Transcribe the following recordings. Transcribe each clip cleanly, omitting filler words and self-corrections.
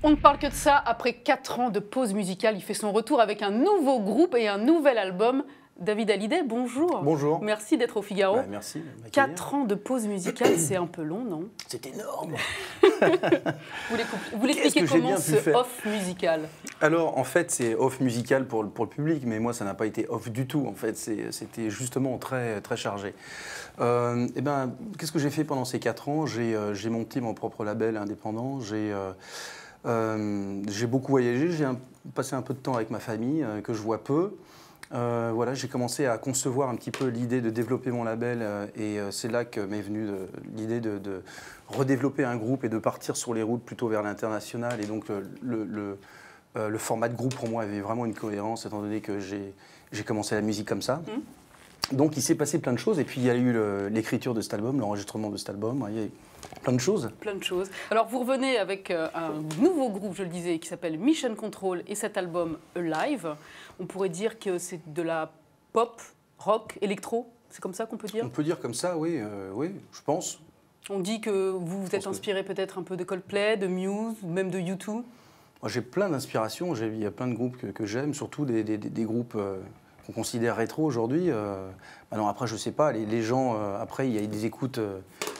On ne parle que de ça, après 4 ans de pause musicale, il fait son retour avec un nouveau groupe et un nouvel album. David Hallyday, bonjour. Bonjour. Merci d'être au Figaro. Ouais, merci. 4 ans de pause musicale, c'est un peu long, non? C'est énorme. Vous l'expliquez comment ce off musical? Alors, en fait, c'est off musical pour le public, mais moi, ça n'a pas été off du tout. En fait, c'était justement très, très chargé. Qu'est-ce que j'ai fait pendant ces 4 ans? J'ai monté mon propre label indépendant. J'ai beaucoup voyagé. J'ai passé un peu de temps avec ma famille, que je vois peu. Voilà, j'ai commencé à concevoir un petit peu l'idée de développer mon label et c'est là que m'est venue l'idée de redévelopper un groupe et de partir sur les routes plutôt vers l'international. Et donc le format de groupe pour moi avait vraiment une cohérence étant donné que j'ai commencé la musique comme ça. Donc il s'est passé plein de choses et puis il y a eu l'écriture de cet album, l'enregistrement de cet album, il y a eu plein de choses. Plein de choses. Alors vous revenez avec un nouveau groupe, je le disais, qui s'appelle Mission Control et cet album Alive. On pourrait dire que c'est de la pop, rock, électro, c'est comme ça qu'on peut dire? On peut dire comme ça, oui, oui, je pense. On dit que vous vous êtes inspiré peut-être un peu de Coldplay, de Muse, même de U2. J'ai plein d'inspirations, il y a plein de groupes que j'aime, surtout des groupes qu'on considère rétro aujourd'hui. Alors après, je sais pas, les gens, après, il y a des écoutes,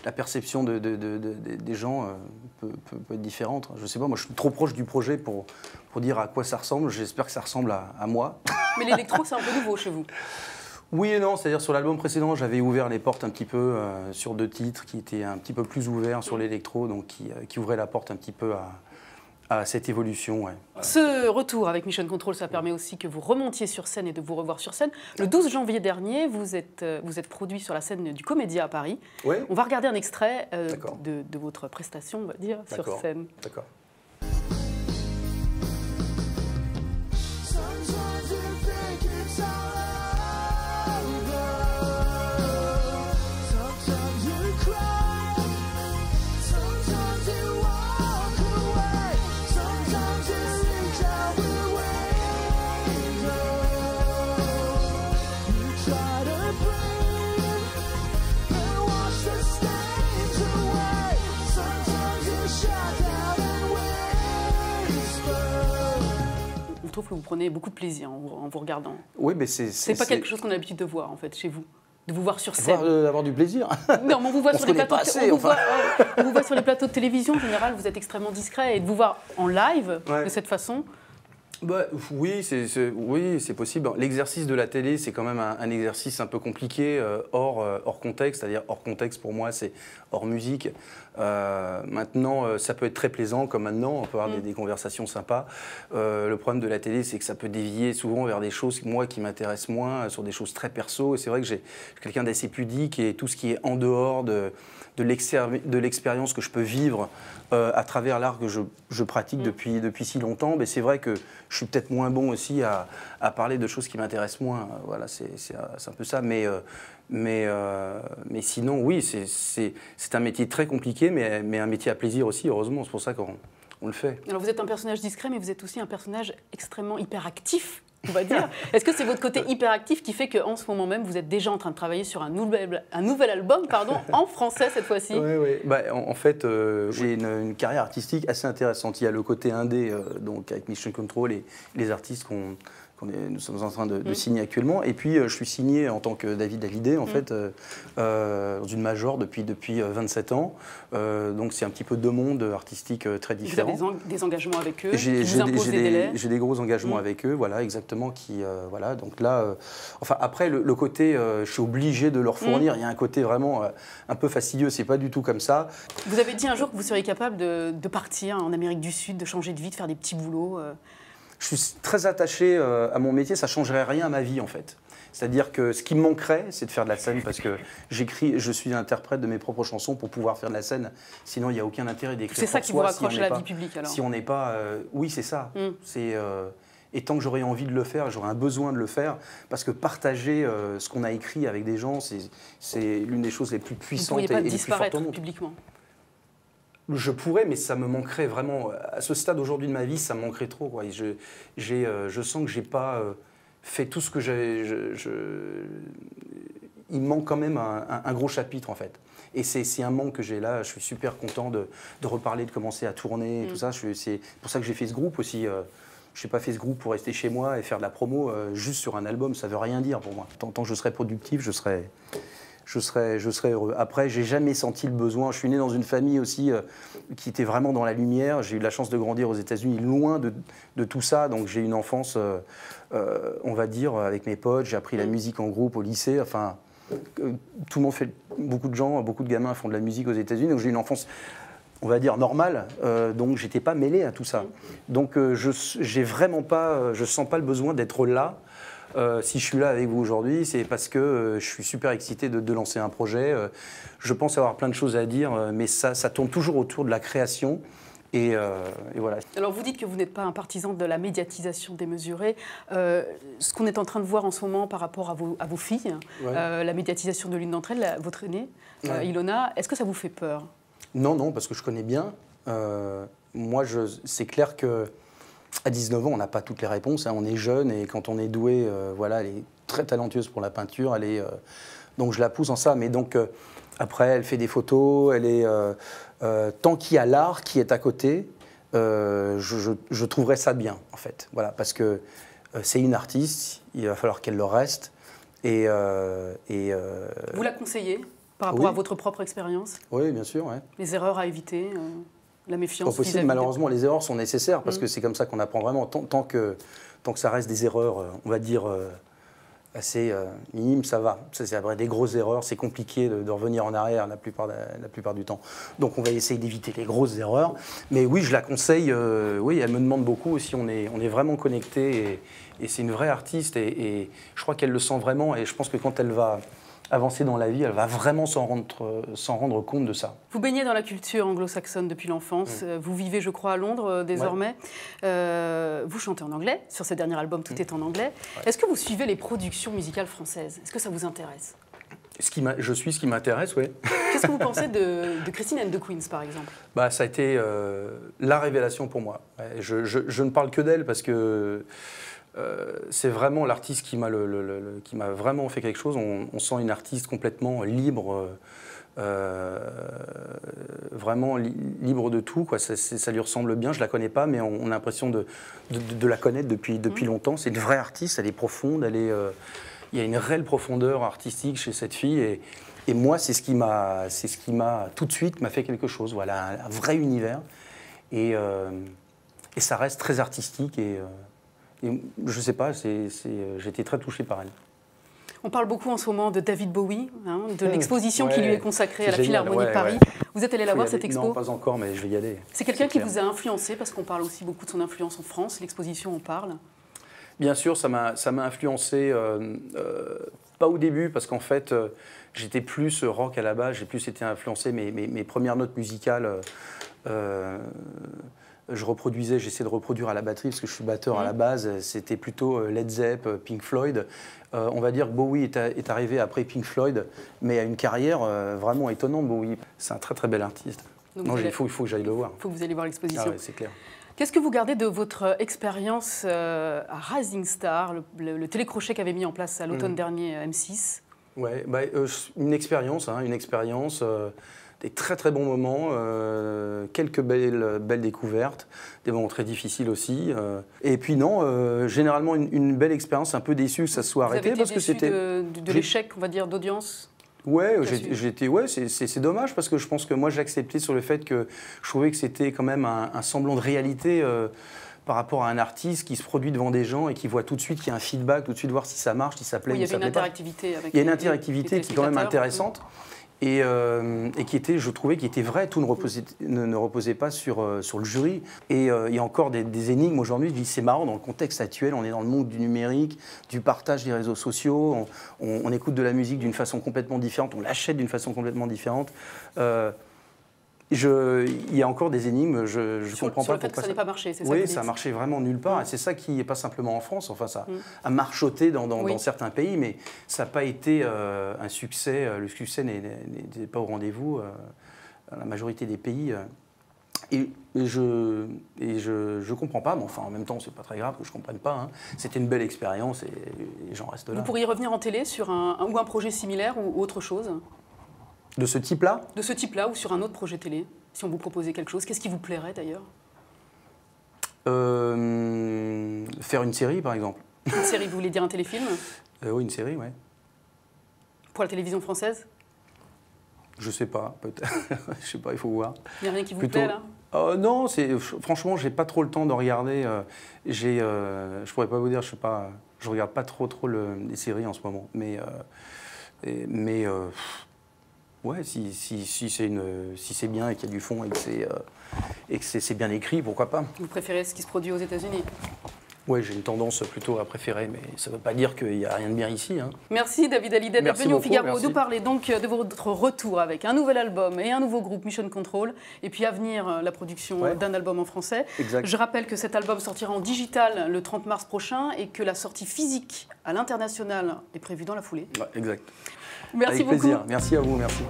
la perception des gens peut être différente. Je sais pas, moi je suis trop proche du projet pour dire à quoi ça ressemble. J'espère que ça ressemble à moi. Mais l'électro, c'est un peu nouveau chez vous? Oui et non, c'est-à-dire sur l'album précédent, j'avais ouvert les portes un petit peu sur 2 titres qui étaient un petit peu plus ouverts sur l'électro, donc qui ouvraient la porte un petit peu à cette évolution. Ouais. Ce retour avec Mission Control, ça permet aussi que vous remontiez sur scène et de vous revoir sur scène. Le 12 janvier dernier, vous êtes produit sur la scène du Comédia à Paris. Oui. On va regarder un extrait de votre prestation, on va dire, sur scène. D'accord. Je trouve que vous prenez beaucoup de plaisir en vous regardant. Oui, mais c'est pas quelque chose qu'on a l'habitude de voir en fait chez vous, de vous voir sur scène. Avoir du plaisir. Non, mais on vous voit sur les plateaux. On vous voit sur les plateaux de télévision en général. Vous êtes extrêmement discret et de vous voir en live de cette façon. Bah, oui, c'est possible. L'exercice de la télé, c'est quand même un exercice un peu compliqué, hors contexte. C'est-à-dire hors contexte, pour moi, c'est hors musique. Maintenant, ça peut être très plaisant, comme maintenant, on peut avoir des conversations sympas. Le problème de la télé, c'est que ça peut dévier souvent vers des choses, moi, qui m'intéressent moins, sur des choses très perso. Et c'est vrai que j'ai quelqu'un d'assez pudique et tout ce qui est en dehors de l'expérience que je peux vivre à travers l'art que je pratique depuis si longtemps, mais c'est vrai que je suis peut-être moins bon aussi à parler de choses qui m'intéressent moins. Voilà, c'est un peu ça. Mais sinon, oui, c'est un métier très compliqué, mais un métier à plaisir aussi, heureusement. C'est pour ça qu'on le fait. Alors vous êtes un personnage discret, mais vous êtes aussi un personnage extrêmement hyperactif, on va dire. Est-ce que c'est votre côté hyperactif qui fait qu'en ce moment même, vous êtes déjà en train de travailler sur un nouvel album, en français cette fois-ci? Oui. Bah, en fait, j'ai une carrière artistique assez intéressante. Il y a le côté indé, donc avec Mission Control et les artistes nous sommes en train de signer actuellement. Et puis, je suis signé en tant que David Hallyday, en fait, dans une major depuis 27 ans. Donc, c'est un petit peu 2 mondes artistiques très différents. Vous avez des engagements avec eux, qui vous imposent des délais? J'ai des gros engagements avec eux, voilà, exactement. Voilà, donc là, enfin, après, le côté, je suis obligé de leur fournir. Il y a un côté vraiment un peu fastidieux. C'est pas du tout comme ça. Vous avez dit un jour que vous seriez capable de partir en Amérique du Sud, de changer de vie, de faire des petits boulots. Je suis très attaché à mon métier, ça ne changerait rien à ma vie en fait. C'est-à-dire que ce qui me manquerait, c'est de faire de la scène parce que je suis interprète de mes propres chansons pour pouvoir faire de la scène. Sinon, il n'y a aucun intérêt d'écrire. C'est ça qui vous raccroche à la vie publique alors? Si on n'est pas... oui, c'est ça. Et tant que j'aurais envie de le faire, j'aurais un besoin de le faire parce que partager ce qu'on a écrit avec des gens, c'est l'une des choses les plus puissantes et les plus fortes au monde. Vous ne pourriez pas disparaître publiquement? Je pourrais, mais ça me manquerait vraiment. À ce stade aujourd'hui de ma vie, ça me manquerait trop. Quoi. Je sens que je n'ai pas fait tout ce que j'ai. il manque quand même un gros chapitre en fait. Et c'est un manque que j'ai là. Je suis super content de reparler, de commencer à tourner et tout ça. C'est pour ça que j'ai fait ce groupe aussi. Je n'ai pas fait ce groupe pour rester chez moi et faire de la promo juste sur un album. Ça ne veut rien dire pour moi. Tant que je serai productif, je serai heureux. Après, j'ai jamais senti le besoin. Je suis né dans une famille aussi qui était vraiment dans la lumière. J'ai eu la chance de grandir aux États-Unis, loin de tout ça. Donc j'ai eu une enfance, on va dire, avec mes potes. J'ai appris la musique en groupe au lycée. Enfin, tout le monde fait, beaucoup de gamins font de la musique aux États-Unis. Donc j'ai eu une enfance, on va dire, normale. Donc j'étais pas mêlé à tout ça. Donc je sens pas le besoin d'être là. Si je suis là avec vous aujourd'hui, c'est parce que je suis super excité de lancer un projet. Je pense avoir plein de choses à dire, mais ça tourne toujours autour de la création. Et voilà. Alors vous dites que vous n'êtes pas un partisan de la médiatisation démesurée. Ce qu'on est en train de voir en ce moment par rapport à vos filles, la médiatisation de l'une d'entre elles, votre aînée, Ilona, est-ce que ça vous fait peur? Non, parce que je connais bien. Moi, c'est clair que à 19 ans, on n'a pas toutes les réponses. Hein. On est jeune et quand on est doué, voilà, elle est très talentueuse pour la peinture. Donc je la pousse en ça. Mais donc après, elle fait des photos. Tant qu'il y a l'art qui est à côté, je trouverais ça bien en fait. Voilà, parce que c'est une artiste. Il va falloir qu'elle le reste. Vous la conseillez par rapport à votre propre expérience? Oui, bien sûr. Ouais. Les erreurs à éviter la méfiance. Pas possible, malheureusement, les erreurs sont nécessaires parce que c'est comme ça qu'on apprend vraiment. Tant que ça reste des erreurs, on va dire, assez minimes, ça va. C'est vrai, des grosses erreurs, c'est compliqué de revenir en arrière la plupart du temps. Donc on va essayer d'éviter les grosses erreurs. Mais oui, je la conseille. Oui, elle me demande beaucoup si on est vraiment connecté et c'est une vraie artiste et je crois qu'elle le sent vraiment et je pense que quand elle va avancer dans la vie, elle va vraiment s'en rendre compte de ça. Vous baignez dans la culture anglo-saxonne depuis l'enfance. Vous vivez, je crois, à Londres désormais. Vous chantez en anglais. Sur ce dernier album, tout est en anglais. Est-ce que vous suivez les productions musicales françaises? Est-ce que ça vous intéresse? Je suis ce qui m'intéresse, oui. Qu'est-ce que vous pensez de Christine and the Queens, par exemple? Ça a été la révélation pour moi. Je ne parle que d'elle parce que c'est vraiment l'artiste qui m'a vraiment fait quelque chose. On sent une artiste complètement libre, vraiment libre de tout, quoi. Ça lui ressemble bien. Je la connais pas, mais on a l'impression de la connaître depuis longtemps. C'est une vraie artiste. Elle est profonde. Il y a une réelle profondeur artistique chez cette fille. Et moi, c'est ce qui m'a tout de suite m'a fait quelque chose. Voilà, un vrai univers. Et ça reste très artistique et je ne sais pas, j'ai été très touché par elle. On parle beaucoup en ce moment de David Bowie, de l'exposition qui lui est consacrée à la Philharmonie de Paris. Vous êtes allé la voir, cette expo? Non, pas encore, mais je vais y aller. C'est quelqu'un qui vous a influencé, parce qu'on parle aussi beaucoup de son influence en France. L'exposition en parle. Bien sûr, ça m'a influencé, pas au début, parce qu'en fait, j'étais plus rock à la base, j'ai plus été influencé, mes premières notes musicales... j'essaie de reproduire à la batterie parce que je suis batteur à la base. C'était plutôt Led Zepp, Pink Floyd. On va dire que Bowie est arrivé après Pink Floyd, mais a une carrière vraiment étonnante, Bowie. C'est un très très bel artiste. Donc il faut que j'aille le voir. Il faut que vous allez voir l'exposition. Ah ouais, c'est clair. Qu'est-ce que vous gardez de votre expérience à Rising Star, le télécrochet qu'avait mis en place à l'automne dernier M6? Ouais, une expérience. Des très très bons moments, quelques belles découvertes, des moments très difficiles aussi. Et puis non, généralement une belle expérience, un peu déçu que ça se soit arrêté. Vous avez été déçu de l'échec, on va dire, d'audience? Ouais, c'est dommage parce que je pense que moi j'ai accepté sur le fait que je trouvais que c'était quand même un semblant de réalité par rapport à un artiste qui se produit devant des gens et qui voit tout de suite qu'il y a un feedback, tout de suite voir si ça marche, si ça plaît ou ça plaît pas. Il y a une interactivité qui est quand même intéressante. Et je trouvais qui était vrai, tout ne reposait pas sur le jury. Et il y a encore des énigmes aujourd'hui. Je dis c'est marrant, dans le contexte actuel, on est dans le monde du numérique, du partage des réseaux sociaux, on écoute de la musique d'une façon complètement différente, on l'achète d'une façon complètement différente. Il y a encore des énigmes, je ne comprends pas pourquoi. Sur le fait que ça n'ait pas marché, c'est ça? Oui, ça a marché vraiment nulle part. Et c'est ça qui n'est pas simplement en France. Enfin, ça a marchoté dans certains pays, mais ça n'a pas été un succès. Le succès n'est pas au rendez-vous dans la majorité des pays. Et je comprends pas, mais enfin en même temps c'est pas très grave que je comprenne pas. Hein. C'était une belle expérience et j'en reste là. Vous pourriez revenir en télé sur un projet similaire ou autre chose? De ce type-là? De ce type-là ou sur un autre projet télé, si on vous proposait quelque chose, qu'est-ce qui vous plairait d'ailleurs? Faire une série par exemple. Une série, vous voulez dire un téléfilm? Oui, une série, ouais. Pour la télévision française? Je sais pas, peut-être. Je sais pas, il faut voir. Il n'y a rien qui vous plaît là? Non, franchement, j'ai pas trop le temps de regarder. Je pourrais pas vous dire, je regarde pas trop les séries en ce moment. Mais ouais, si c'est bien et qu'il y a du fond et que c'est bien écrit, pourquoi pas. Vous préférez ce qui se produit aux États-Unis? Oui, j'ai une tendance plutôt à préférer, mais ça ne veut pas dire qu'il n'y a rien de bien ici. Hein. Merci David Hallyday d'être venu au Figaro merci. nous parler donc de votre retour avec un nouvel album et un nouveau groupe Mission Control, et puis à venir la production d'un album en français. Exact. Je rappelle que cet album sortira en digital le 30 mars prochain et que la sortie physique à l'international est prévue dans la foulée. Ouais, exact. Merci avec beaucoup. Plaisir. Merci à vous, merci.